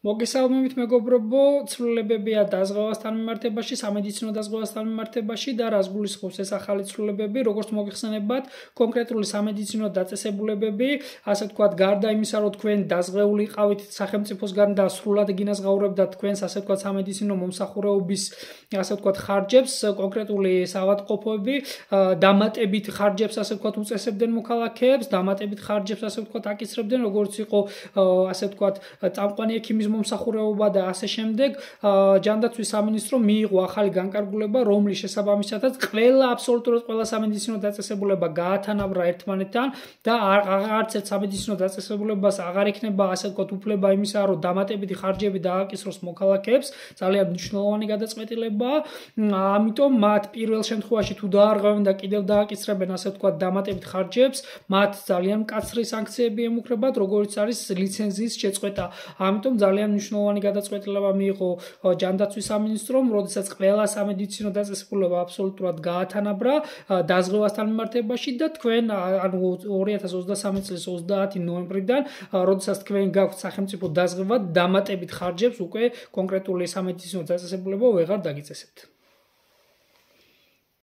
მოგესალმებით მეგობრებო, ცვლილებებია დაზღვევასთან მიმართებაში, სამედიცინო დაზღვევასთან მიმართებაში და რას გულისხმობს ეს ახალი ცვლილებები, როგორც მოგეხსენებათ, კონკრეტული სამედიცინო დაწესებულებები, ასე ვთქვათ, გარდა იმისა, რომ თქვენ დაზღვეული იყავით სახელმწიფოსგან და სრულად გინაზღაურებდათ თქვენს, ასე ვთქვათ, სამედიცინო მომსახურეობის, ასე ვთქვათ, ხარჯებს, კონკრეტული საავადმყოფოები, დამატებით ხარჯებს, ასე ვთქვათ, უწესებდნენ მოქალაქეებს, დამატებით ხარჯებს, ასე ვთქვათ, აკისრებდნენ, როგორც იყო, ასე ვთქვათ, წამყვანი ექიმის მომსახურეობა და ასე შემდეგ, ჯანდაცვის სამინისტრო მიიღო ახალი განკარგულება, რომლის შესაბამისათაც აბსოლუტურად ყველა სამედიცინო დაწესებულება გაათანაბრა ერთმანეთთან და არც ერთ სამედიცინო დაწესებულებას აღარ იქნება, ასე ვთქვათ, უფლება იმისა, რომ დამატებითი ხარჯები დააკისროს მოქალაქეებს, ძალიან მნიშვნელოვანი გადაწყვეტილებაა. ამიტომ მათ პირველ შემთხვევაში თუ დაარღვევენ და კიდევ დააკისრებენ, ასე ვთქვათ, დამატებით ხარჯებს, მათ ძალიან მკაცრი სანქციები ემუქრებათ, როგორც არის ლიცენზიის შეწყვეტა. ამიტომ ძალიან მნიშვნელოვანი გადაწყვეტილება მიიღო ჯანდაცვის სამინისტრომ, როდესაც ყველა სამედიცინო დაწესებულება აბსოლუტურად გაათანაბრა დაზღვევასთან მიმართებაში და თქვენ, ანუ 2023 წლის 30 ნოემბრიდან, როდესაც თქვენ გაქვთ სახელმწიფო დაზღვევა, დამატებით ხარჯებს უკვე კონკრეტული სამედიცინო დაწესებულება ვეღარ დაგიწესებთ.